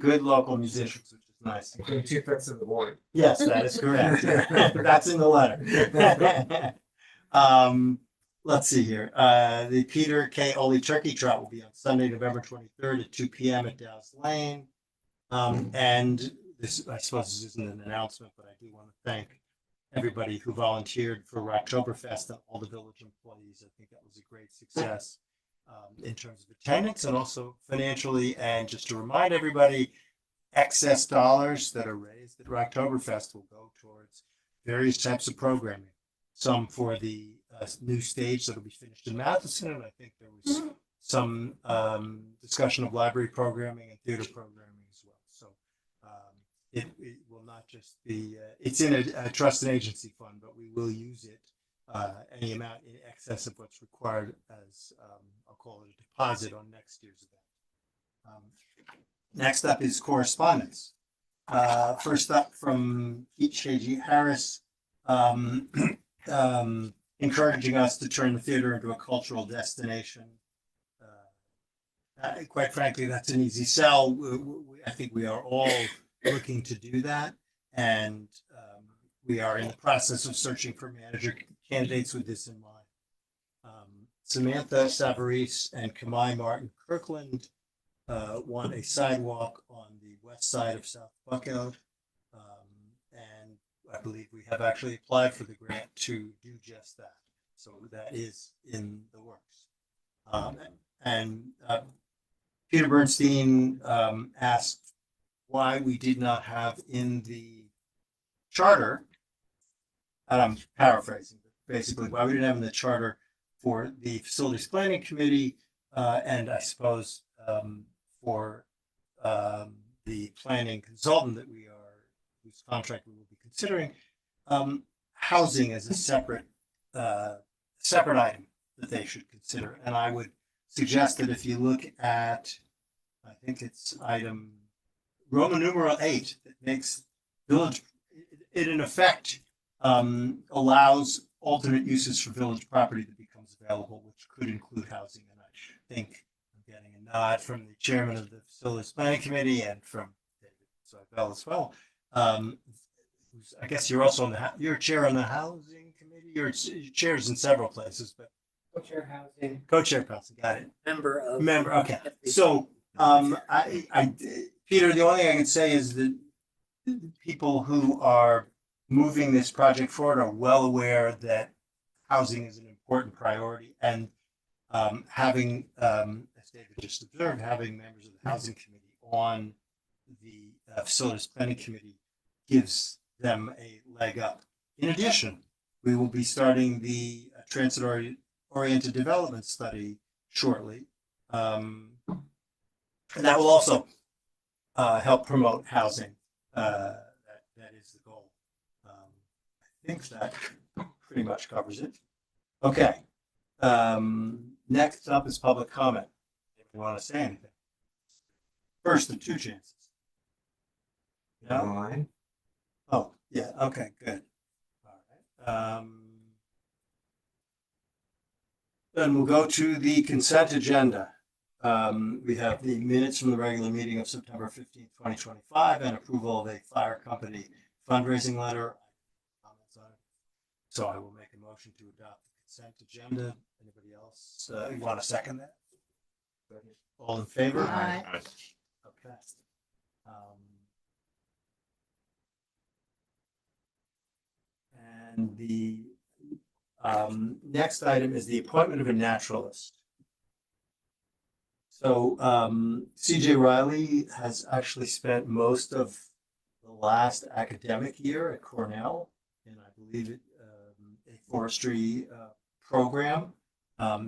good local musicians, which is nice. Including 2/5 of the board. Yes, that is correct. That's in the letter. Let's see here. The Peter K. Oley Turkey Trot will be on Sunday, November 23rd at 2 p.m. at Dow's Lane. And this, I suppose this isn't an announcement, but I do want to thank everybody who volunteered for Rocktoberfest and all the village employees. I think that was a great success in terms of attendance and also financially. And just to remind everybody, excess dollars that are raised at Rocktoberfest will go towards various types of programming. Some for the new stage that will be finished in Matheson, and I think there was some discussion of library programming and theater programming as well. So it will not just be, it's in a trust and agency fund, but we will use it, any amount in excess of what's required as, I'll call it a deposit on next year's event. Next up is correspondence. First up from H.J.G. Harris, encouraging us to turn the theater into a cultural destination. Quite frankly, that's an easy sell. I think we are all looking to do that, and we are in the process of searching for manager candidates with this in mind. Samantha Savarese and Kamai Martin Kirkland want a sidewalk on the west side of South Buckout, and I believe we have actually applied for the grant to do just that. So that is in the works. Peter Bernstein asked why we did not have in the charter, and I'm paraphrasing, but basically why we didn't have in the charter for the Facilities Planning Committee, and I suppose for the planning consultant that we are, whose contract we will be considering, housing as a separate item that they should consider. And I would suggest that if you look at, I think it's item Roman numeral 8, that makes village, it in effect allows alternate uses for village property that becomes available, which could include housing. And I think I'm getting a nod from the chairman of the Facilities Planning Committee and from David Seibel as well. I guess you're also on you're chair on the housing committee. Your chair's in several places, but Co-chair housing. Co-chair housing, got it. Member. Okay. So Peter, the only thing I can say is that people who are moving this project forward are well aware that housing is an important priority, and having, as David just observed, having members of the housing committee on the Facilities Planning Committee gives them a leg up. In addition, we will be starting the transit-oriented development study shortly. And that will also help promote housing. That is the goal. I think that pretty much covers it. Okay. Next up is public comment. If you want to say anything. First and 2 chances. No? Online. Oh, yeah. Okay, good. All right. Then we'll go to the consent agenda. We have the minutes from the regular meeting of September 15th, 2025, and approval of a fire company fundraising letter. So I will make a motion to adopt the consent agenda. Anybody else want to second that? All in favor? Aye. Okay. And the next item is the appointment of a naturalist. So CJ Riley has actually spent most of the last academic year at Cornell, and I believe it a forestry program.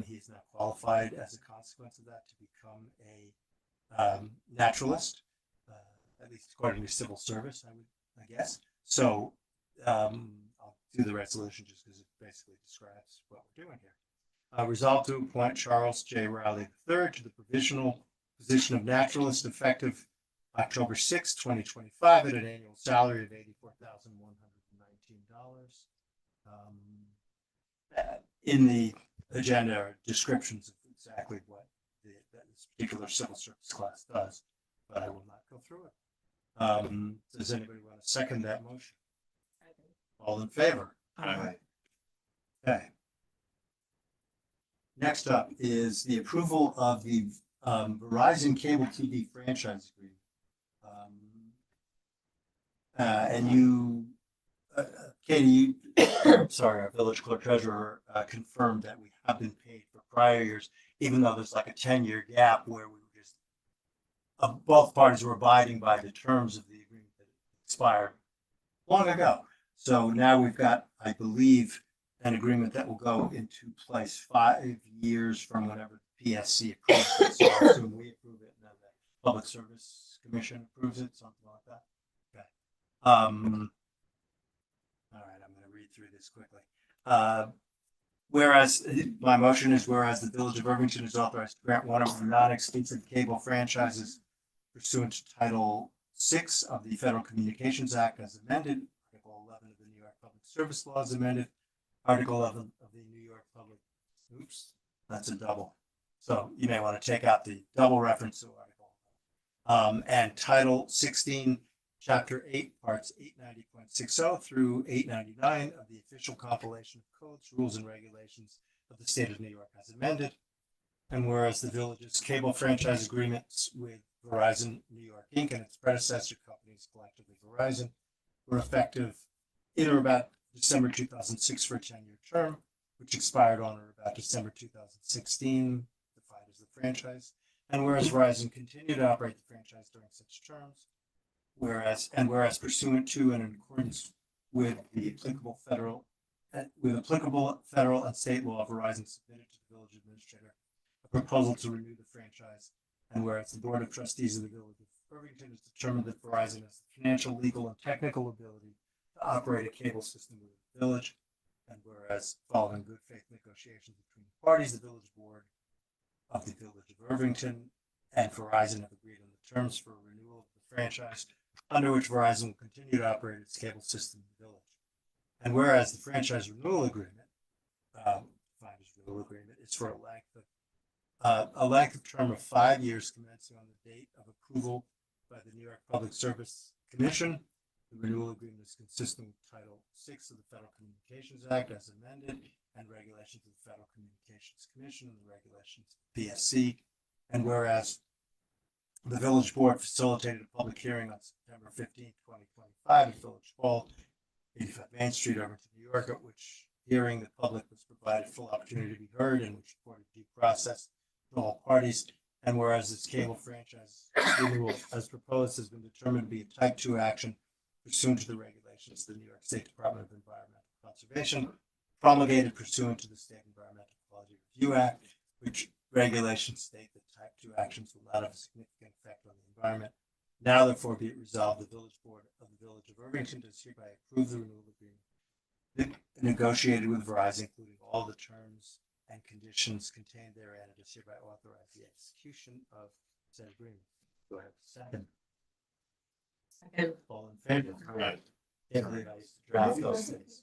He's now qualified as a consequence of that to become a naturalist, at least according to civil service, I guess. So I'll do the resolution just because it basically describes what we're doing here. Resolved to appoint Charles J. Riley III to the provisional position of naturalist effective October 6, 2025 at an annual salary of $84,119. In the agenda are descriptions of exactly what this particular civil service class does. but I will not go through it. Does anybody want to second that motion? All in favor? Aye. Okay. Next up is the approval of the Verizon Cable TV franchise agreement. And you, Katie, sorry, our village clerk treasurer confirmed that we have been paid for prior years, even though there's like a 10-year gap where we were just, both parties were abiding by the terms of the agreement that expired long ago. So now we've got, I believe, an agreement that will go into place 5 years from whenever the PSC approves it. So I assume we approve it and then the Public Service Commission approves it, something like that. Okay. All right, I'm going to read through this quickly. Whereas my motion is whereas the Village of Irvington is authorized to grant one of the non-exclusive cable franchises pursuant to Title VI of the Federal Communications Act as amended, Article 11 of the New York Public Service Law as amended, Article 11 of the New York Public, oops, that's a double. So you may want to take out the double reference to Article. And Title 16, Chapter 8, Parts 890.60 through 899 of the official compilation of codes, rules, and regulations of the state of New York as amended. And whereas the village's cable franchise agreements with Verizon New York Inc. and its predecessor companies, collectively Verizon, were effective either about December 2006 for a 10-year term, which expired on or about December 2016, defined as the franchise. And whereas Verizon continued to operate the franchise during such terms, whereas pursuant to and in accordance with the applicable federal and state law, Verizon submitted to the village administrator a proposal to renew the franchise. And whereas the Board of Trustees of the Village of Irvington has determined that Verizon has the financial, legal, and technical ability to operate a cable system within the village, and whereas following good faith negotiations between the parties, the village board of the Village of Irvington and Verizon have agreed on the terms for renewal of the franchise, under which Verizon will continue to operate its cable system in the village. And whereas the franchise renewal agreement, is for a length of term of 5 years commencing on the date of approval by the New York Public Service Commission. The renewal agreement is consistent with Title VI of the Federal Communications Act as amended and regulations of the Federal Communications Commission and the regulations of the PSC. And whereas the village board facilitated a public hearing on September 15, 2025 at Village Hall, 85 Main Street, Irvington, New York, at which hearing the public was provided full opportunity to be heard and which afforded due process to all parties. And whereas this cable franchise renewal as proposed has been determined to be a type 2 action pursuant to the regulations of the New York State Department of Environmental Conservation, promulgated pursuant to the State Environmental Quality Review Act, which regulations state that type 2 actions will not have a significant effect on the environment. Now, therefore, be it resolved, the village board of the Village of Irvington does hereby approve the renewal agreement negotiated with Verizon, including all the terms and conditions contained therein, and does hereby authorize the execution of said agreement. Do I have a second? Second. All in favor? Aye. Can't believe I used to draft those things.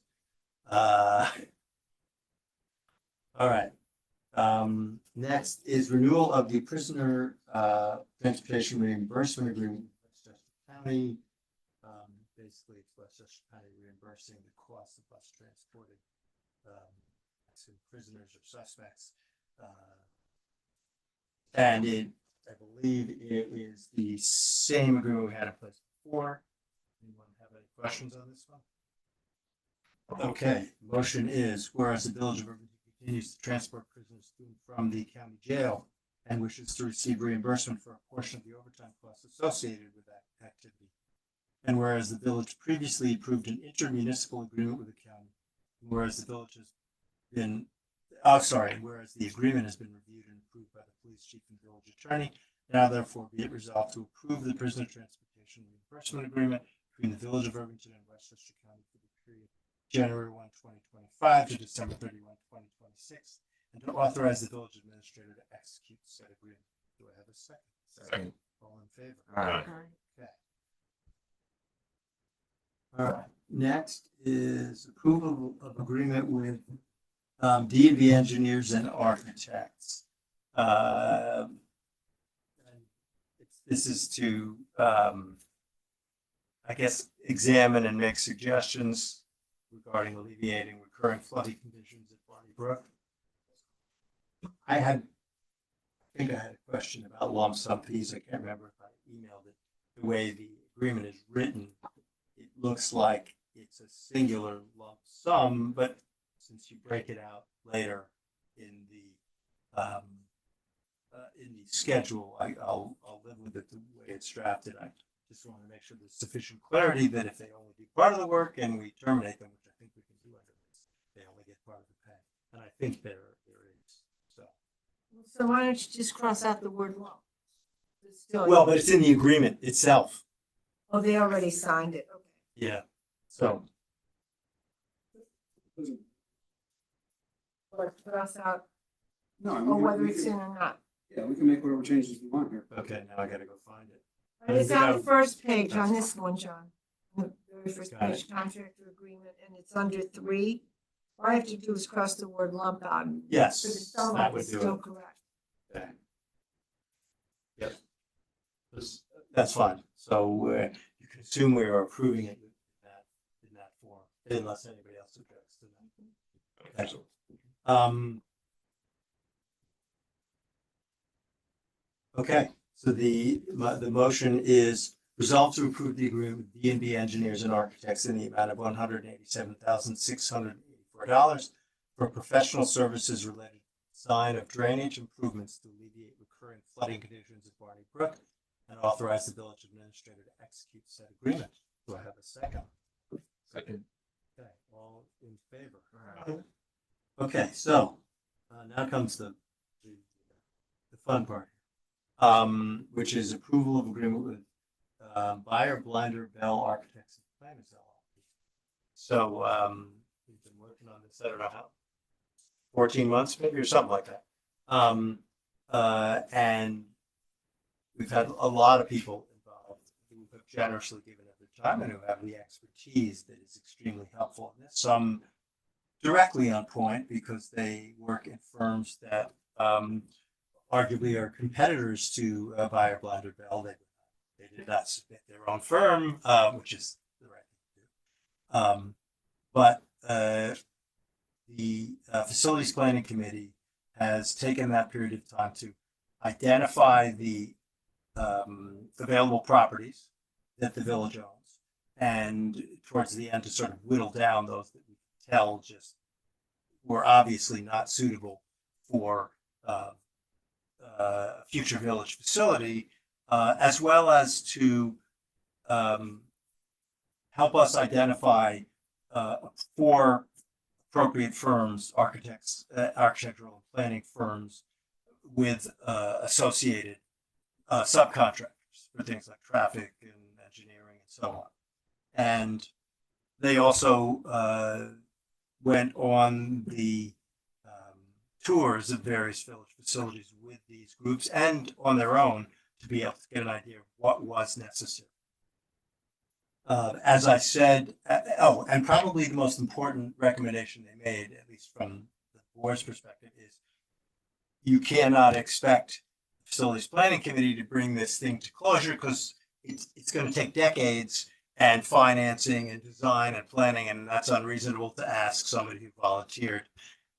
All right. Next is renewal of the prisoner transportation reimbursement agreement with Westchester County. Basically, it's Westchester County reimbursing the cost of bus transporting prisoners or suspects. And I believe it is the same agreement we had in place before. Anyone have any questions on this one? Okay, motion is whereas the Village of Irvington continues to transport prisoners to and from the county jail and wishes to receive reimbursement for a portion of the overtime costs associated with that activity. And whereas the village previously approved an intermunicipal agreement with the county, and whereas the village has been, whereas the agreement has been reviewed and approved by the police chief and village attorney, now therefore be it resolved to approve the prisoner transportation reimbursement agreement between the Village of Irvington and Westchester County for the period January 1, 2025 to December 31, 2026, and to authorize the village administrator to execute said agreement. Do I have a second? Second. All in favor? Aye. Okay. All right. Next is approval of agreement with D&B Engineers and Architects. And this is to, I guess, examine and make suggestions regarding alleviating recurring flooding conditions at Barney Brook. I think I had a question about lump sum fees. I can't remember if I emailed it. The way the agreement is written, it looks like it's a singular lump sum, but since you break it out later in the schedule, I'll live with it the way it's drafted. I just want to make sure there's sufficient clarity that if they only do part of the work and we terminate them, which I think we can do under this, they only get part of the pay. And I think there is. So why don't you just cross out the word lump? It's still- Well, but it's in the agreement itself. Oh, they already signed it, okay. Yeah. So, But cross out, No, I or mean, whether we it's in can, or not. yeah, we can make whatever changes we want here. okay, now I gotta go find it. But it's on the first page on this one, John. The very first Got it. page, contractor agreement, and it's under 3. All I have to do is cross the word lump out. Yes, So the sum that up would is do still it. correct. Okay. Yep. That's fine. So you can assume we are approving it in that form, unless anybody else objects to that. Okay. Okay, so the motion is resolved to approve the agreement with D&B Engineers and Architects in the amount of $187,684 for professional services related to design of drainage improvements to alleviate recurring flooding conditions at Barney Brook and authorize the village administrator to execute said agreement. Do I have a second? Second. Okay, all in favor? Okay, so now comes the fun part, which is approval of agreement with Buyer Blinder Bell Architects and Planners LLP. So we've been working on this, I don't know how, 14 months maybe or something like that. And we've had a lot of people involved who have generously given up their time and who have the expertise that is extremely helpful in this. Some directly on point because they work in firms that arguably are competitors to Buyer Blinder Bell. They did not submit their own firm, which is the right thing to do. But the Facilities Planning Committee has taken that period of time to identify the available properties that the village owns, and towards the end to sort of whittle down those that we tell just were obviously not suitable for a future village facility, as well as to help us identify 4 appropriate firms, architectural and planning firms with associated subcontractors for things like traffic and engineering and so on. And they also went on the tours of various village facilities with these groups and on their own to be able to get an idea of what was necessary. As I said, and probably the most important recommendation they made, at least from the board's perspective, is you cannot expect the Facilities Planning Committee to bring this thing to closure because it's going to take decades and financing and design and planning, and that's unreasonable to ask somebody who volunteered,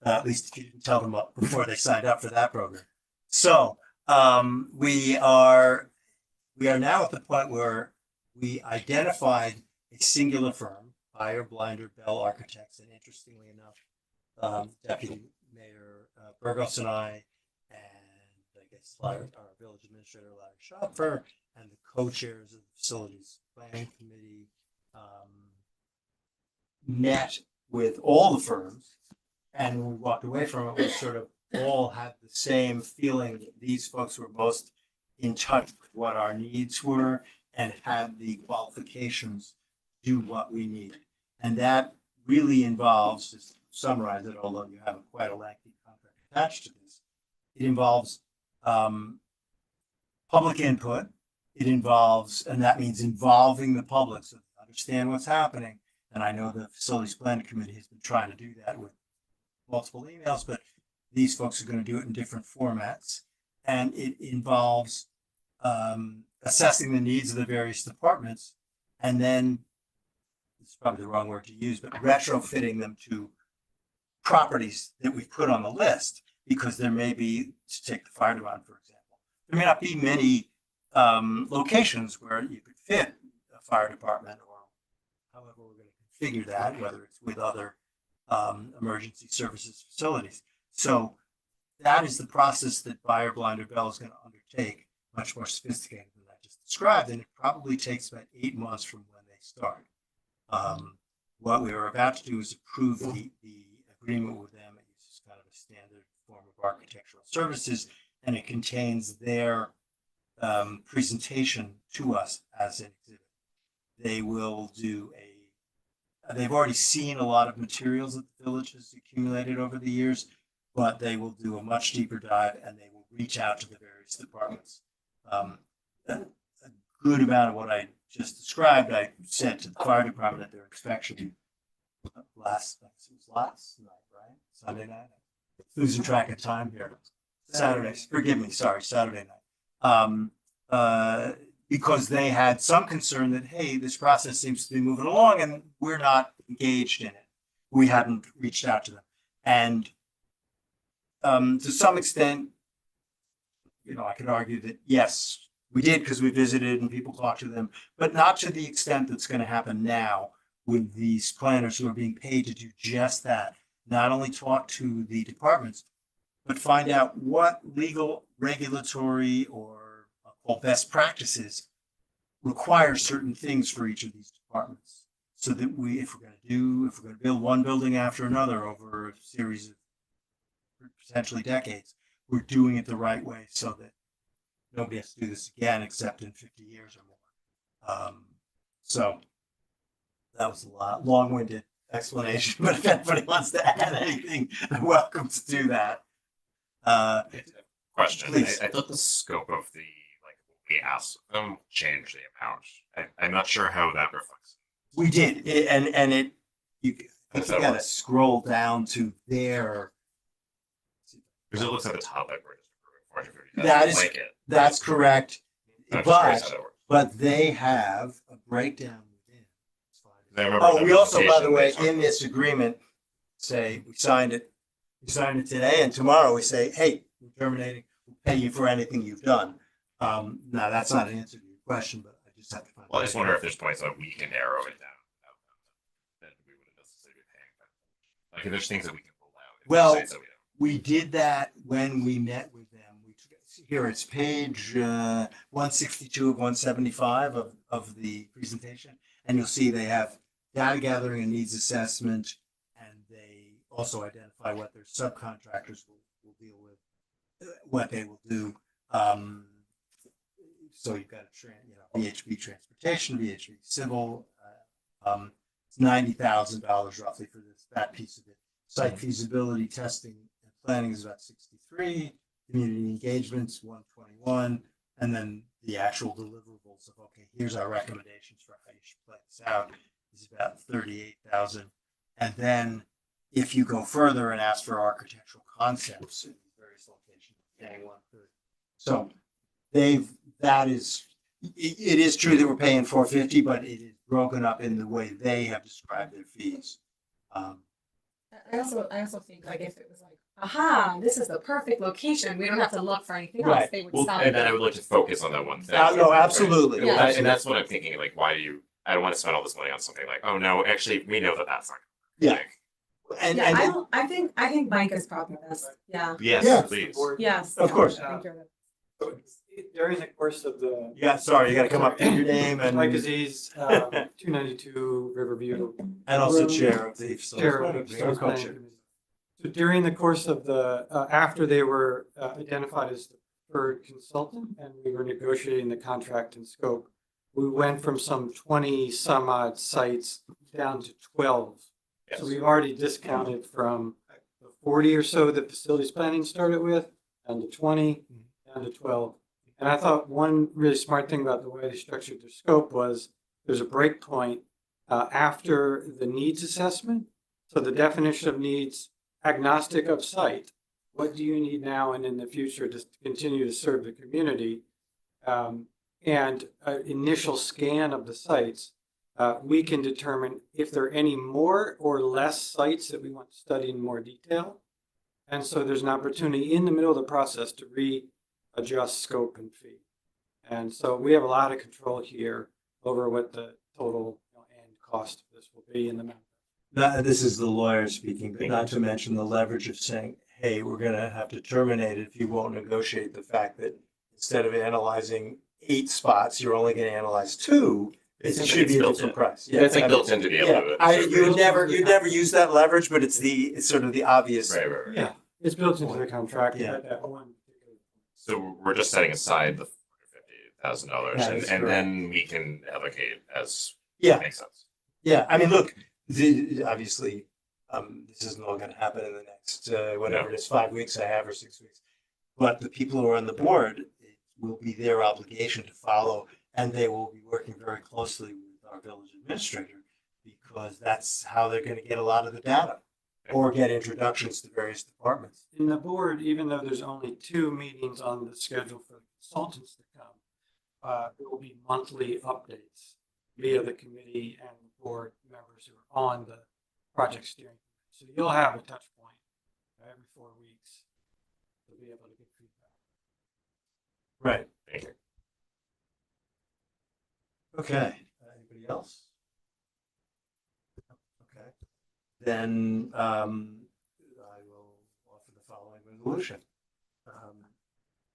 at least if you didn't tell them up before they signed up for that program. So we are now at the point where we identified a singular firm, Buyer Blinder Bell Architects, and interestingly enough, Deputy Mayor Burgos and I our village administrator Larry Schopfer and the co-chairs of the Facilities Planning Committee met with all the firms, and when we walked away from it, we sort of all had the same feeling that these folks were most in touch with what our needs were and had the qualifications to do what we needed. And that really involves, just to summarize it, although you have quite a lengthy contract attached to this, it involves public input. It involves, and that means involving the public so they understand what's happening. And I know the Facilities Planning Committee has been trying to do that with multiple emails, but these folks are going to do it in different formats. And it involves assessing the needs of the various departments, and then, it's probably the wrong word to use, but retrofitting them to properties that we've put on the list, because there may be, to take the fire department, for example, there may not be many locations where you could fit a fire department, or however we're going to configure that, whether it's with other emergency services facilities. So that is the process that Buyer Blinder Bell is going to undertake, much more sophisticated than I just described, and it probably takes about 8 months from when they start. What we are about to do is approve the agreement with them. It's kind of a standard form of architectural services, and it contains their presentation to us as an exhibit. They will do they've already seen a lot of materials that the village has accumulated over the years, but they will do a much deeper dive, and they will reach out to the various departments. A good amount of what I just described, I said to the fire department at their inspection last night, right? Sunday night. Losing track of time here. Saturday, forgive me, sorry, Saturday night. Because they had some concern that, hey, this process seems to be moving along and we're not engaged in it. We hadn't reached out to them. And to some extent, I could argue that, yes, we did because we visited and people talked to them, but not to the extent that's going to happen now with these planners who are being paid to do just that. Not only talk to the departments, but find out what legal, regulatory, or best practices require certain things for each of these departments, so that if we're going to build one building after another over a series of potentially decades, we're doing it the right way, so that nobody has to do this again except in 50 years or more. So that was a long-winded explanation, but if anybody wants to add anything, they're welcome to do that. Question. Please. I thought the scope of the we asked them changed the amount. I'm not sure how that reflects. We did, you gotta scroll down to their. Because it looks at the top that we're just approving That is- like it. That's correct, I'm just curious how that works. but they have a breakdown within. I remember Oh, the we also, by the presentation way, they talked in this agreement, say, we signed it today, and tomorrow we say, hey, we're terminating, we'll pay you for anything you've done. Now, that's not an answer to your question, but I just have to find. Well, I just wonder if there's points that we can narrow it down. That we wouldn't necessarily be paying them. Like if there's things that we can pull out. Well, sites that we don't. We did that when we met with them. Here, it's page 162 of 175 of the presentation. And you'll see they have data gathering and needs assessment. And they also identify what their subcontractors will deal with, what they will do. So you've got VHB transportation, VHB civil. It's $90,000 roughly for that piece of it. Site feasibility testing and planning is about 63. Community engagements 121, and then the actual deliverables of here's our recommendations for how you should play this out is about 38,000. And then if you go further and ask for architectural concepts in various locations, getting 1/3. So it is true that we're paying $450, but it is broken up in the way they have described their fees. I also think like if it was like, aha, this is the perfect location, we don't have to look for anything else. Right. They would Well, stop. and then I would like to focus on that one thing. No, absolutely. Yeah. And that's what I'm thinking. Like, why do you? I don't want to spend all this money on something like, oh no, actually, we know that that's not. Yeah. Like, And, Yeah, and I think Mike is probably best. Yeah. yes, Yeah. please. Yes. Of course. I think you're the- During the course of the. yeah, sorry, you got to come up with your name and Mike Aziz, 292 Riverview. also chair of the Chair of the Facilities Planning Committee. So during the course of the, after they were identified as the preferred consultant and we were negotiating the contract and scope, we went from some 20 some odd sites down to 12. Yes. So we've already discounted from the 40 or so that facilities planning started with, down to 20, down to 12. And I thought one really smart thing about the way they structured their scope was there's a break point after the needs assessment. So the definition of needs, agnostic of site. What do you need now and in the future to continue to serve the community? and an initial scan of the sites, we can determine if there are any more or less sites that we want to study in more detail. And so there's an opportunity in the middle of the process to readjust scope and fee. And so we have a lot of control here over what the total end cost of this will be in the map. This is the lawyer speaking, but not to mention the leverage of saying, hey, we're gonna have to terminate it if you won't negotiate the fact that instead of analyzing 8 spots, you're only gonna analyze 2. It should be a built different in. price. Yeah, it's like built in to be able to. You never use that leverage, but it's sort of the obvious. Right. Yeah, it's built into the contract Yeah. at that one. So we're just setting aside the $50,000, That and is then we can allocate as Yeah, makes sense. yeah. I mean, look, obviously, this isn't all gonna happen in the next, whatever it is, 5 weeks I have or 6 weeks. But the people who are on the board, it will be their obligation to follow, and they will be working very closely with our village administrator because that's how they're gonna get a lot of the data or get introductions to various departments. In the board, even though there's only 2 meetings on the schedule for the consultants to come, there will be monthly updates via the committee and board members who are on the project steering committee. So you'll have a touch point every 4 weeks to be able to get feedback. Right. Thank you. Okay, anybody else? Okay, then I will offer the following resolution.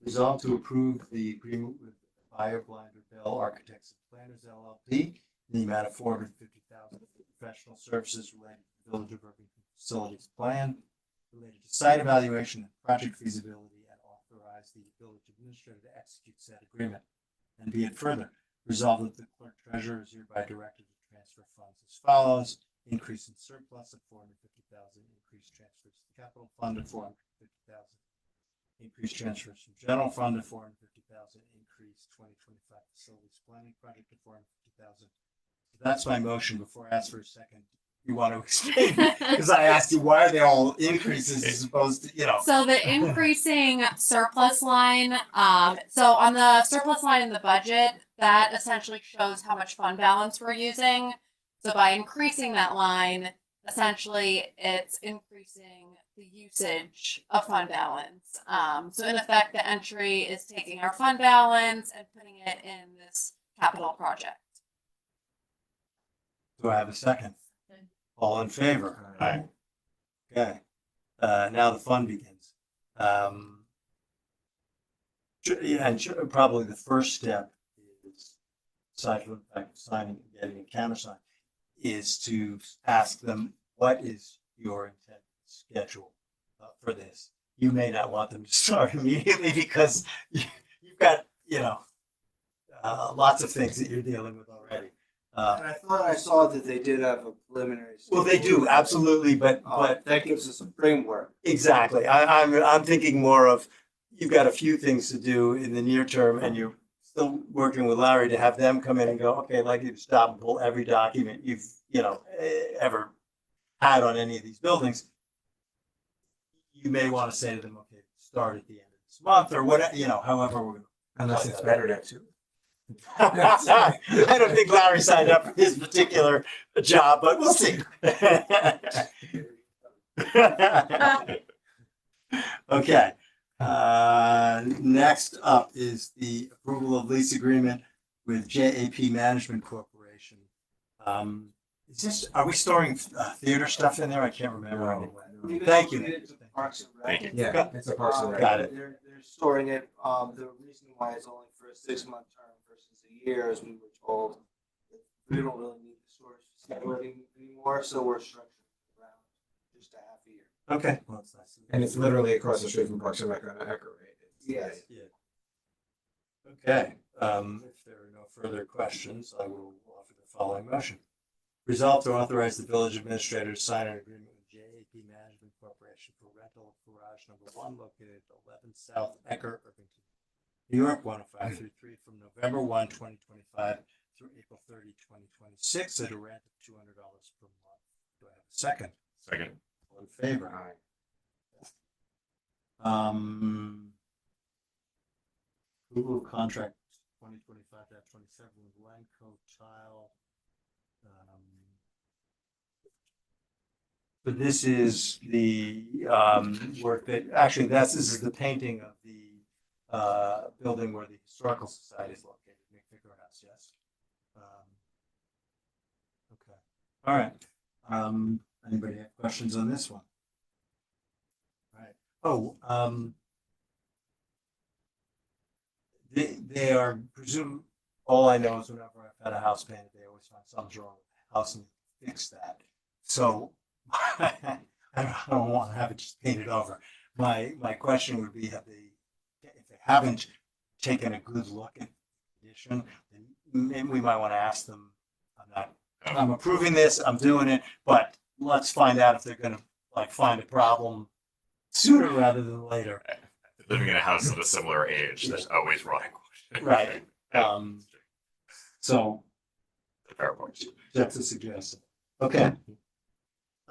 Resolve to approve the agreement with Buyer Blinder Bell Architects and Planners LLP in the amount of $450,000 for professional services related to the Village of Irvington Facilities Plan related to site evaluation and project feasibility, and authorize the village administrator to execute said agreement. And be it further resolved that the clerk treasurer is hereby directed to transfer funds as follows: increase in surplus of $450,000, increase transfers to the capital fund of $450,000, increase transfers from general fund of $450,000, increase 2025 facilities planning project of $450,000. So that's my motion. Before I ask for a second, you want to explain? Because I asked you why are they all increases as opposed to, So the increasing surplus line, so on the surplus line in the budget, that essentially shows how much fund balance we're using. So by increasing that line, essentially it's increasing the usage of fund balance. So in effect, the entry is taking our fund balance and putting it in this capital project. Do I have a second? All in favor? Aye. Okay, now the fun begins. Probably the first step is, aside from the fact of signing and getting a countersign, is to ask them, what is your intended schedule for this? You may not want them to start immediately because you've got, lots of things that you're dealing with already. And I thought I saw that they did have a preliminary. Well, they do, absolutely, but That gives us a framework. exactly. I'm thinking more of, you've got a few things to do in the near term, and you're still working with Larry to have them come in and go, okay, I'd like you to stop and pull every document you've, ever had on any of these buildings. You may want to say to them, okay, start at the end of this month or whatever, however we're gonna. Unless it's better next year. I don't think Larry signed up for this particular job, but we'll see. Okay. Next up is the approval of lease agreement with JAP Management Corporation. Are we storing theater stuff in there? I can't remember anyway. Thank you. Thank you. Yeah, it's a Parks and Rec. Got it. They're storing it. The reason why it's only for a 6-month term versus a year, as we were told, we don't really need the storage facility anymore, so we're structured around just a half a year. Okay. Well, that's nice. And it's literally across the street from Parks and Rec on Echo, right? Yes. Okay, if there are no further questions, I will offer the following motion. Resolve to authorize the village administrator to sign an agreement with JAP Management Corporation for rental of garage number 1 located at 11 South Ecker, Irvington, New York, 10533 from November 1, 2025 through April 30, 2026 at a rent of $200 per month. Do I have a second? Second. All in favor? Aye. Approval of contract 2025-27 with Lenco Tile. But this is the work that, actually, this is the painting of the building where the Historical Society is located, McVicker House, yes. Okay, all right. Anybody have questions on this one? All right. Oh, they are presumed, all I know is whenever I've had a house painted, they always find something wrong with the house and fix that. So I don't want to have it just painted over. My question would be, if they haven't taken a good look at the condition, then maybe we might want to ask them, I'm approving this, I'm doing it, but let's find out if they're gonna like find a problem sooner rather than later. Living in a house of a similar age, there's always wrong. Right. So Fair point. that's a suggestion. Okay.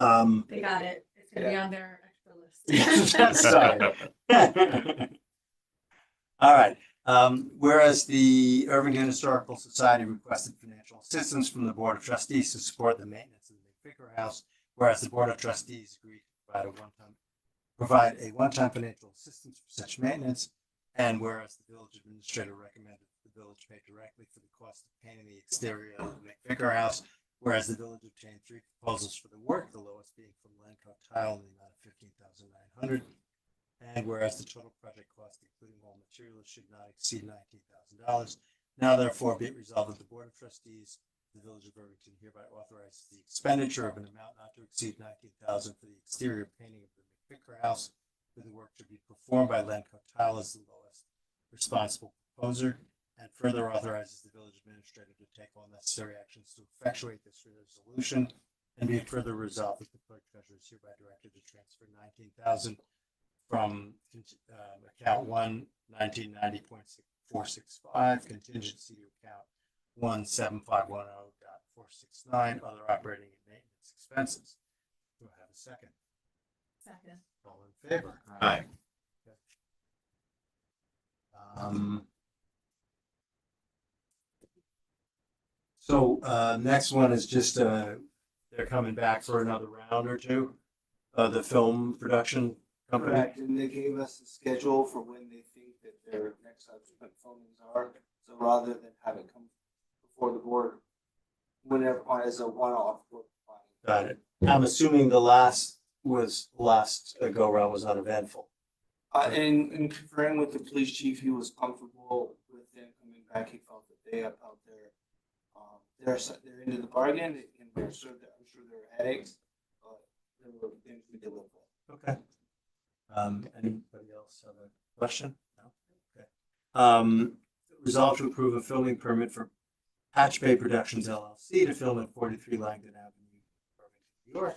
They got it. It's gonna be on their extra list. Sorry. All right. Whereas the Irvington Historical Society requested financial assistance from the Board of Trustees to support the maintenance of the McVicker House, whereas the Board of Trustees agreed to provide a one-time financial assistance for such maintenance, and whereas the village administrator recommended the village pay directly for the cost of painting the exterior of the McVicker House, whereas the village obtained 3 proposals for the work, the lowest being from Lenco Tile in the amount of $15,900. And whereas the total project cost, including all materials, should not exceed $19,000. Now therefore be it resolved that the Board of Trustees of the Village of Irvington hereby authorizes the expenditure of an amount not to exceed $19,000 for the exterior painting of the McVicker House, where the work should be performed by Lenco Tile as the lowest responsible proposer, and further authorizes the village administrator to take all necessary actions to effectuate this resolution. And be it further resolved that the clerk treasurer is hereby directed to transfer $19,000 from account 1/1990.465 contingency to account 17510.469 other operating and maintenance expenses. Do I have a second? Second. All in favor? Aye. So next one is just they're coming back for another round or two. The film production company. Correct, and they gave us a schedule for when they think that their next subsequent filmings are. So rather than have it come before the board, whenever as a one-off. Got it. I'm assuming the last go round was uneventful. In conferring with the police chief, he was comfortable with them coming back. He felt that they have out there, they're into the bargain, and I'm sure there were headaches, but there were things we did with it. Okay. Anybody else have a question? No? Okay. Resolve to approve a filming permit for Patch Bay Productions LLC to film at 43 Langdon Avenue, Irvington, New York.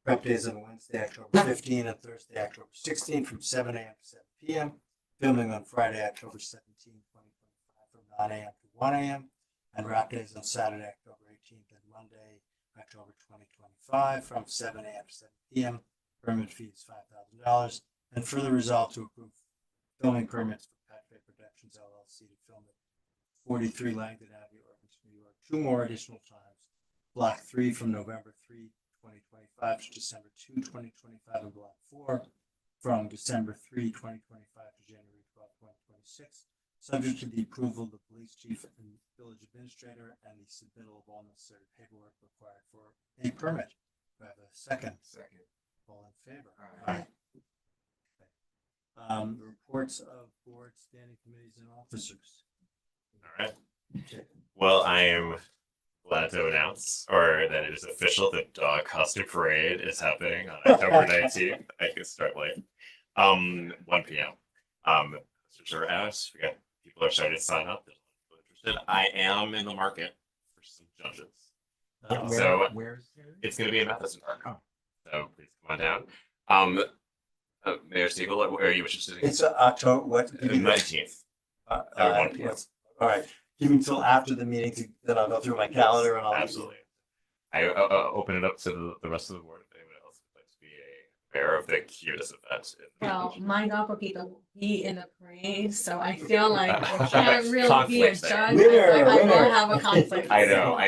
Prep days on Wednesday, October 15 and Thursday, October 16 from 7 a.m. to 7 p.m. Filming on Friday, October 17, 2025 from 9 a.m. to 1 a.m. And wrap days on Saturday, October 18th and Monday, October 2025 from 7 a.m. to 7 p.m. Permit fee is $5,000. And further resolve to approve filming permits for Patch Bay Productions LLC to film at 43 Langdon Avenue, Irvington, New York, 2 more additional times. Block 3 from November 3, 2025 to December 2, 2025, and Block 4 from December 3, 2025 to January 12, 2026, subject to the approval of the police chief and village administrator and the submittal of all necessary paperwork required for a permit. Do I have a second? Second. All in favor? Aye. Okay. Reports of board standing committees and officers. All right. Okay. Well, I am glad to announce, or that it is official, the Dog Costume Parade is happening on October 19th. I can start late. 1 p.m. Posters are out. We got people are starting to sign up. There's a lot of people interested. I am in the market for some judges. So where's it's going to be in Matheson Park. Oh. So please come on down. Mayor Siegel, are you interested in It's October, what? the 19th? At 1 p.m. All right, give me until after the meeting, then I'll go through my calendar and I'll. Absolutely. I open it up to the rest of the board if anyone else would like to be aware of the cutest event. Well, my dog will be in the parade, so I feel like I can't really be a Conflict there. judge. Winner, I winner. will have a conflict. I know.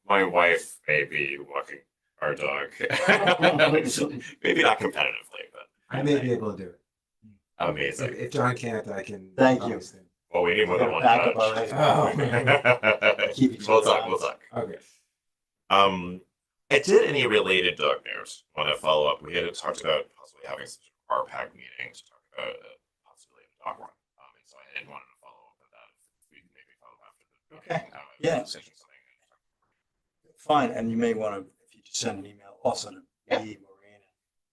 My wife may be walking our dog. Maybe not competitively, but I may be able to do it. amazing. If John can't, I can. Thank you. obviously. Well, we need more than one Backup judge. already. Keep each We'll other talk. honest. We'll talk. Okay. I did any related dog news. Want to follow up? We had talked about possibly having some sort of RPAC meeting to talk about possibly a dog run. And so I did want to follow up with that. If we can maybe follow up after the meeting. Okay. Have a Yeah. Decision something. Fine, and you may want to, if you just send an email also to me, Maureen,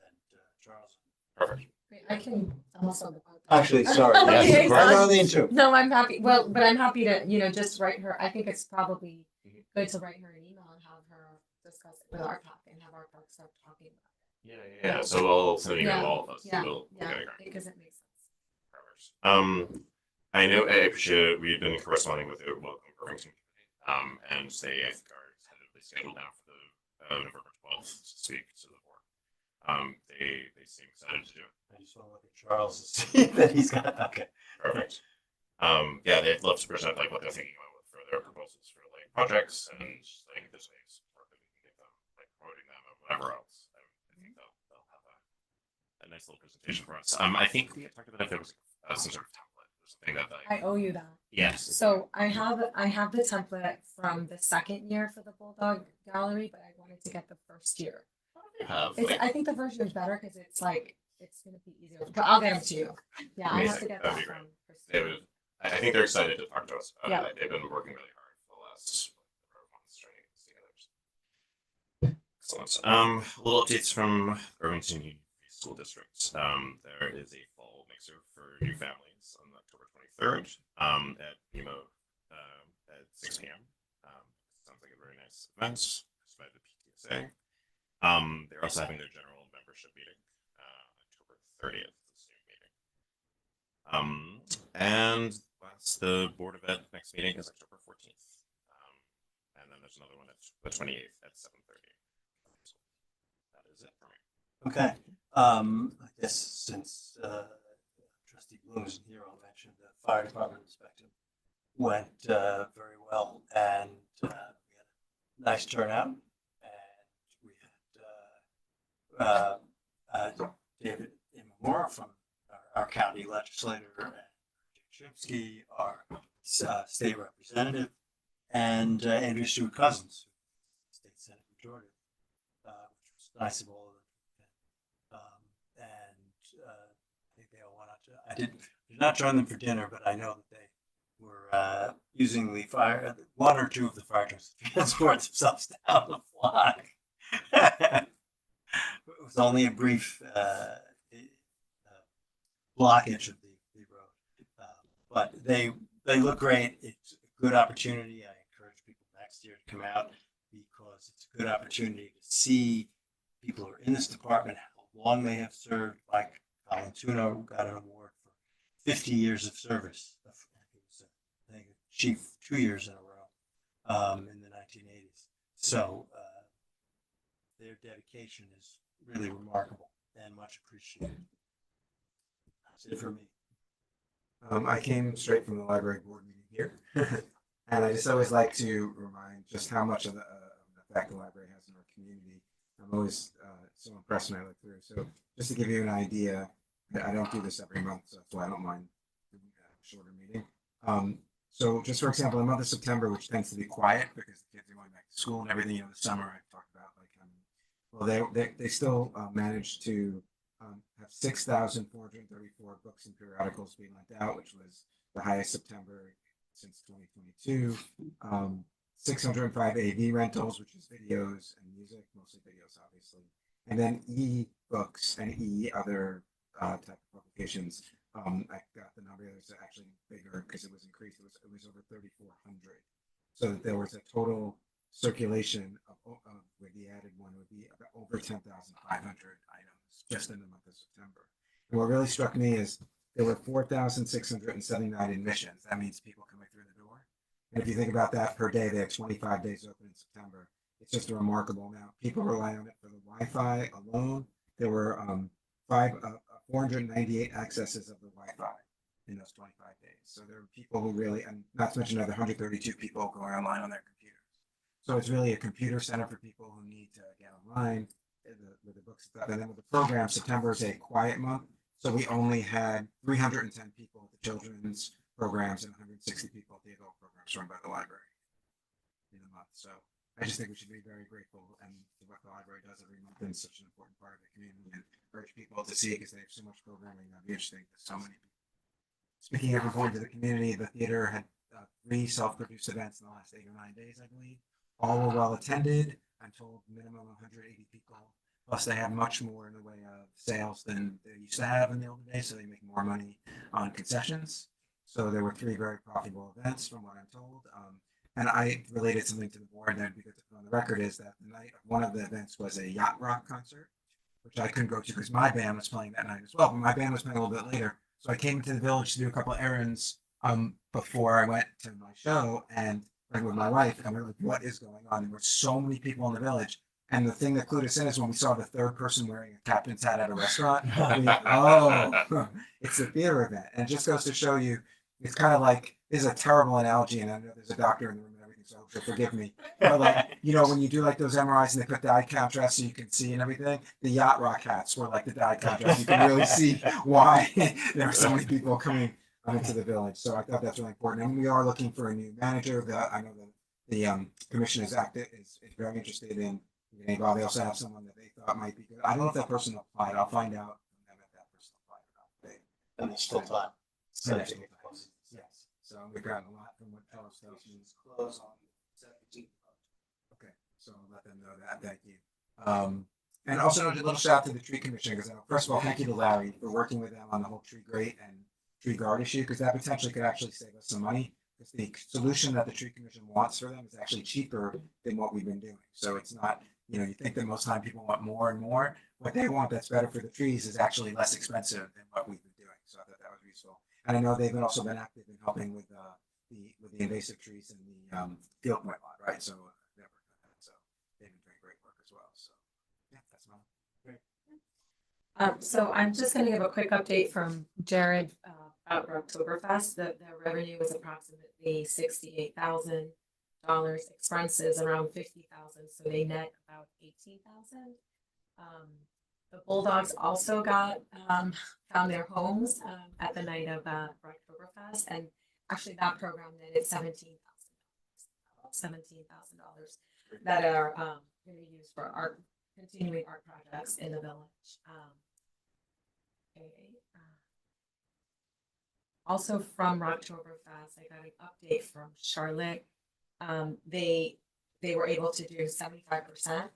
and Charles. Perfect. Wait, I'm also. Actually, sorry. Yes, Okay, of course. Marlene too. No, I'm happy. Well, but I'm happy to, just write her. I think it's probably good to write her an email and have her discuss it with our talk and have our talk start talking about Yeah. So we'll send an email to Yeah. all of us. it. Yeah, We'll yeah, get it going. because it makes sense. Perfect. I know I appreciate it. We've been corresponding with the Welcome Irvington committee. And they I think are tentatively scheduled now for the November 12th to speak to the board. They seem excited to do it. I just want to look at Charles to see that he's got, okay. Perfect. Yeah, they'd love to present like what they're thinking about for their proposals for like projects and like this way support that we can give them, like promoting them or whatever else. I think they'll have a nice little presentation for us. I think we had talked about if there was some sort of template or something that I owe you that. yes. So I have the template from the second year for the Bulldog Gallery, but I wanted to get the first year. Have It's, like, I think the first year is better because it's gonna be easier. But I'll get them to you. Yeah, I have to Amazing. get That'd that be great. from Christine. they would, I think they're excited to talk to us about Yeah. it. They've been working really hard for the last months trying to get this together. Excellent. Little updates from Irvington Union Free School District. There is a fall mixer for new families on October 23rd at NEMO at 6 p.m. Sounds like a very nice event hosted by the PTSA. They're also having their general membership meeting October 30th, the Zoom meeting. And that's the Board of Ed next meeting is October 14th. And then there's another one at the 28th at 7:30. So that is it for me. Okay, I guess since trustee Bloom isn't here, I'll mention the fire department inspection went very well, and we had a nice turnout, and we had David Imamura from our county legislator, and Chipsky, our state representative, and Andrew Stewart Cousins, state senate majority, which was nice of all of them. I think they all went out to, I did not join them for dinner, but I know that they were using the fire, one or two of the fire trucks to transport themselves down the flag. It was only a brief blockage of the road, but they look great. It's a good opportunity. I encourage people next year to come out because it's a good opportunity to see people who are in this department, how long they have served. Like Colin Tuno got an award for 50 years of service. He was, I think, chief 2 years in a row in the 1980s. So their dedication is really remarkable and much appreciated. That's it for me. I came straight from the library board meeting here, and I just always like to remind just how much of the effect the library has in our community. I'm always so impressed when I look through. So just to give you an idea, I don't do this every month, so that's why I don't mind doing a shorter meeting. So just for example, the month of September, which tends to be quiet because the kids are going back to school and everything, the summer I talked about, they still managed to have 6,434 books and periodicals being lent out, which was the highest September since 2022. 605 AV rentals, which is videos and music, mostly videos, obviously. And then e-books and other type of publications. I got the number that's actually bigger because it was increased. It was over 3,400. So there was a total circulation of where the added one would be about over 10,500 items just in the month of September. And what really struck me is there were 4,679 admissions. That means people coming through the door. And if you think about that per day, they have 25 days open in September. It's just a remarkable amount. People rely on it for the Wi-Fi alone. There were 498 accesses of the Wi-Fi in those 25 days. So there are people who really, and not to mention another 132 people going online on their computers. So it's really a computer center for people who need to get online with the books and stuff. And then with the program, September is a quiet month. So we only had 310 people at the children's programs and 160 people at the adult programs run by the library in a month. So I just think we should be very grateful and to what the library does every month, and it's such an important part of the community, and urge people to see it because they have so much programming that'd be interesting to so many people. Speaking of important to the community, the theater had 3 self-produced events in the last 8 or 9 days, I believe. All were well attended. I'm told minimum 180 people. Plus, they have much more in the way of sales than they used to have in the olden days, so they make more money on concessions. So there were 3 very profitable events, from what I'm told. And I related something to the board that would be good to put on the record, is that the night of one of the events was a yacht rock concert, which I couldn't go to because my band was playing that night as well. But my band was playing a little bit later. So I came into the village to do a couple of errands before I went to my show, and with my wife, and we were like, what is going on? There were so many people in the village. And the thing that clued us in is when we saw the 3rd person wearing a captain's hat at a restaurant. It's a theater event. And it just goes to show you, it's kind of like, this is a terrible analogy, and I know there's a doctor in the room and everything, so she'll forgive me. But like, you know, when you do like those MRIs and they put dye contrast so you can see and everything, the yacht rock hats were like the dye contrast. You can really see why there are so many people coming into the village. So I thought that's really important. And we are looking for a new manager. I know the commission is very interested in getting involved. They also have someone that they thought might be good. I don't know if that person applied. I'll find out from them if that person applied or not. And there's still time. So yes. So we've gotten a lot from what Charles tells me. It's close on 17th. Okay, so I'll let them know that. Thank you. And also a little shout out to the tree commission, because first of all, thank you to Larry for working with them on the whole tree grate and tree guard issue, because that potentially could actually save us some money. Because the solution that the tree commission wants for them is actually cheaper than what we've been doing. So it's not, you know, you think that most time people want more and more. What they want that's better for the trees is actually less expensive than what we've been doing. So I thought that was useful. And I know they've also been active in helping with the invasive trees and the field point lot, right? So so they've been doing great work as well. So yeah, that's mine. So I'm just going to give a quick update from Jared about Oktoberfest. The revenue was approximately $68,000. Expenses around $50,000, so they net about $18,000. The Bulldogs also got found their homes at the night of Oktoberfest, and actually that program netted $17,000 that are going to be used for continuing art projects in the village. Also from Oktoberfest, I got an update from Charlotte. They were able to do 75%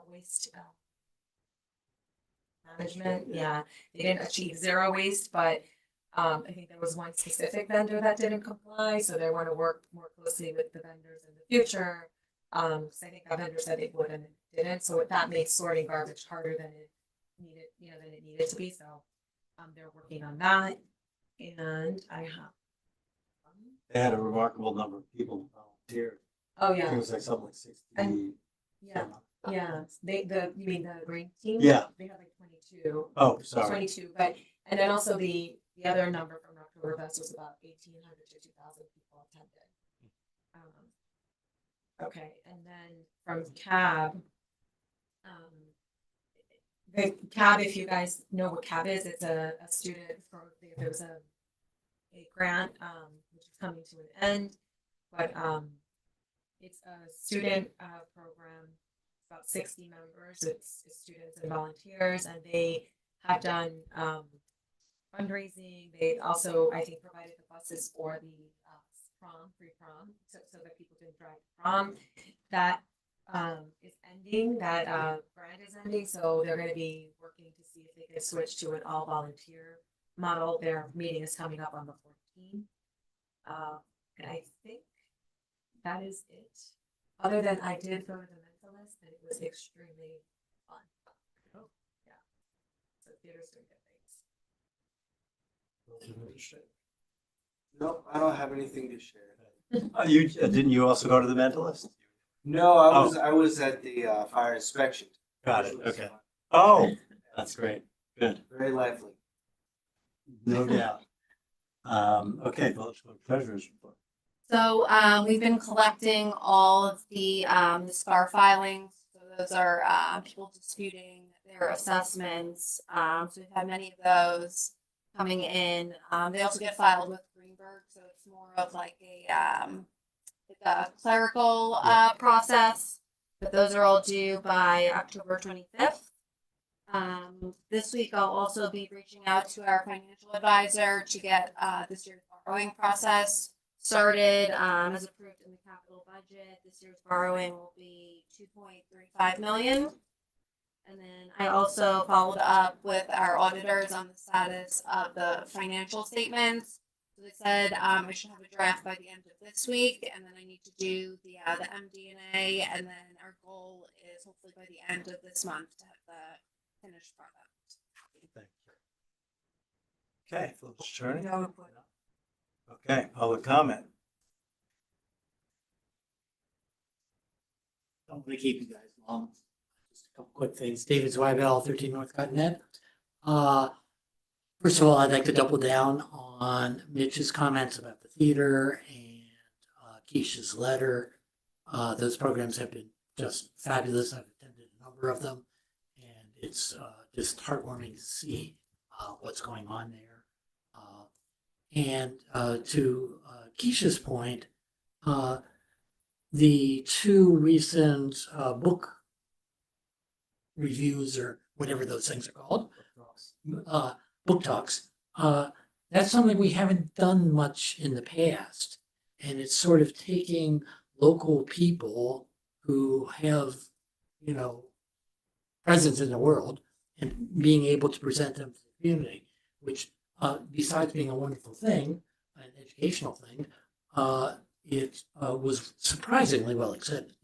waste management. Yeah, they didn't achieve 0 waste, but I think there was one specific vendor that didn't comply, so they want to work more closely with the vendors in the future. So I think that vendor said they would and it didn't, so that made sorting garbage harder than it needed to be. So they're working on that, and I have. They had a remarkable number of people volunteer. Oh yeah. It was like something like 60. And- Yeah. Yeah, you mean the green team? Yeah. They had like 22. Oh, sorry. 22, but, and then also the other number from Oktoberfest was about 1,800 to 2,000 people attended. Okay, and then from CAB, the CAB, if you guys know what CAB is, it's a student from, there was a grant, which is coming to an end, but it's a student program, about 60 members. It's students and volunteers, and they have done fundraising. They also, I think, provided the buses for the free prom, so that people can drive to prom. That is ending. That grant is ending, so they're going to be working to see if they can switch to an all volunteer model. Their meeting is coming up on the 14th, and I think that is it. Other than I did go to the Mentalist, and it was extremely fun. Oh. Yeah. So theater's doing good things. Nope, I don't have anything to share. Didn't you also go to the Mentalist? No, I was at the fire inspection. Got it. Which was Okay. fun. Oh, that's great. Good, very lively. no doubt. Okay, village clerk treasurer's report. So we've been collecting all of the SCAR filings. So those are people disputing their assessments. So we've had many of those coming in. They also get filed with Greenberg, so it's more of like a clerical process. But those are all due by October 25th. This week I'll also be reaching out to our financial advisor to get this year's borrowing process started as approved in the capital budget. This year's borrowing will be 2.35 million. And then I also followed up with our auditors on the status of the financial statements. So they said I should have a draft by the end of this week, and then I need to do the MD&A, and then our goal is hopefully by the end of this month to have the finished product. Thank you. Okay, village attorney. No input. Okay, public comment. Don't want to keep you guys long. Just a couple quick things. David Zweibaugh, 13 North Cotton Ave. First of all, I'd like to double down on Mitch's comments about the theater and Keisha's letter. Those programs have been just fabulous. I've attended a number of them, and it's just heartwarming to see what's going on there. And to Keisha's point, the two recent book reviews, or whatever those things are called, book talks, that's something we haven't done much in the past. And it's sort of taking local people who have, presence in the world and being able to present them to the community, which besides being a wonderful thing, an educational thing, it was surprisingly well attended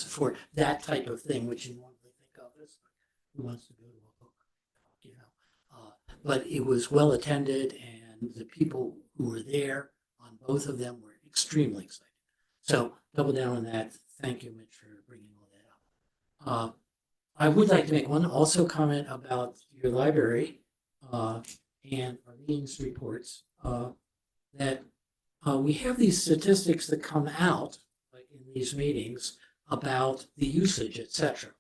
for that type of thing, which you normally think of as who wants to go to a book, but it was well attended, and the people who were there on both of them were extremely excited. So double down on that. Thank you, Mitch, for bringing all that up. I would like to make one also comment about your library and Arlene's reports, that we have these statistics that come out like in these meetings about the usage, etc.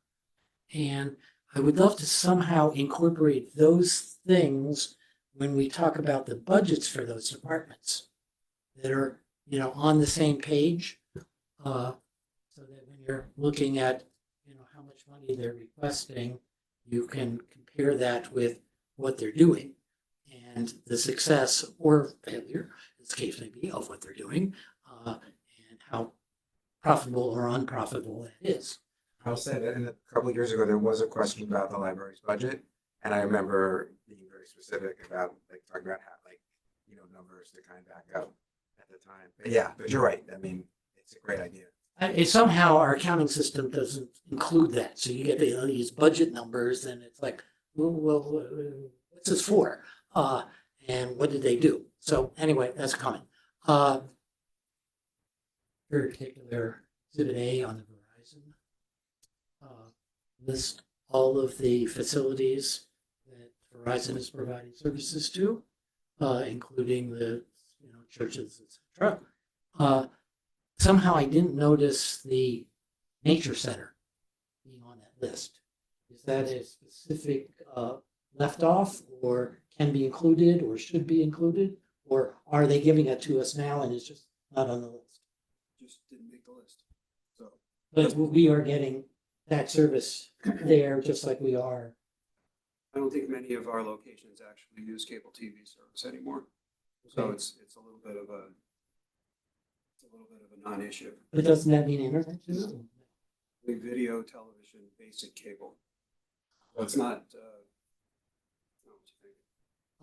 And I would love to somehow incorporate those things when we talk about the budgets for those departments that are, on the same page, so that when you're looking at, how much money they're requesting, you can compare that with what they're doing and the success or failure, as the case may be, of what they're doing, and how profitable or unprofitable that is. I'll say that a couple of years ago, there was a question about the library's budget. And I remember being very specific about talking about how, numbers to kind of back up at the time. But yeah, but you're right. I mean, it's a great idea. It somehow our accounting system doesn't include that. So you get these budget numbers and it's like, well, what's this for? And what did they do? So anyway, that's a comment. Particular exhibit A on the Verizon list all of the facilities that Verizon is providing services to, including the churches, etc. Somehow I didn't notice the nature center being on that list. Is that a specific left off, or can be included, or should be included, or are they giving it to us now and it's just not on the list? Just didn't make the list. So, But we are getting that service there just like we are. I don't think many of our locations actually use cable TV service anymore. So Okay. it's a little bit of a non-issue. But doesn't that mean internet too? The video, television, basic cable. So it's not.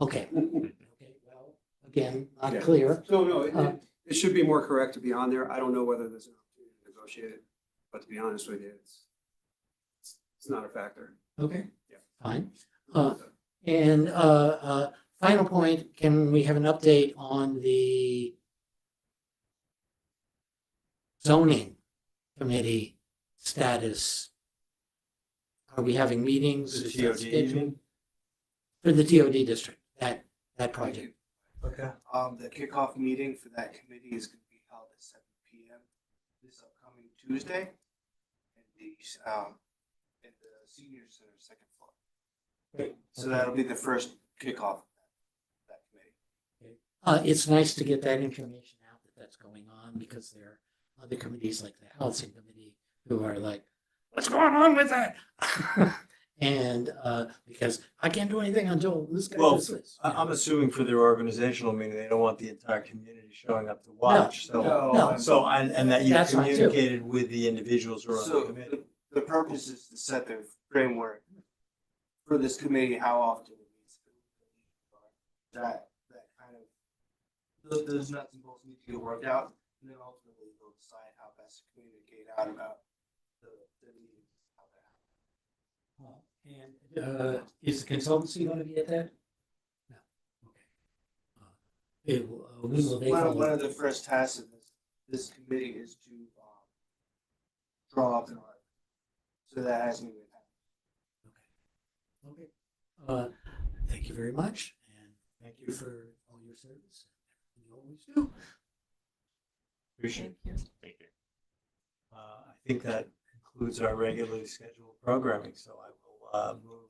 Okay. Okay. Well, again, not Yeah. clear. No, Uh, it should be more correct to be on there. I don't know whether there's an opportunity to negotiate it, but to be honest with you, it's not a factor. Okay. Yeah. Fine. And final point, can we have an update on the zoning committee status? are we having meetings? The Is that TOD, you scheduled? mean? For the TOD district, that project. Okay. The kickoff meeting for that committee is gonna be held at 7 p.m. this upcoming Tuesday. In the senior center, second floor. Great. So that'll be the first kickoff of that committee. It's nice to get that information out that that's going on because there are other committees like the housing committee who are like, what's going on with that? And because I can't do anything until this guy Well, does this. I'm assuming for their organizational meeting, they don't want the entire community showing up to watch, so. No. So, and that you That's fine, too. communicated with the individuals who are on the So committee. the purpose is to set the framework for this committee, how often it meets. That kind of, those nuts and bolts need to get worked out, and then ultimately they'll decide how best to communicate out about the meetings. How that happens. And is the consultancy going to be at that? No. Okay. When will they One follow? of the first tasks of this committee is to draw up an art. So that hasn't even happened. Okay. Thank you very much, and thank you for all your service. You always do. Appreciate it. Thank you. I think that concludes our regularly scheduled programming, so I will move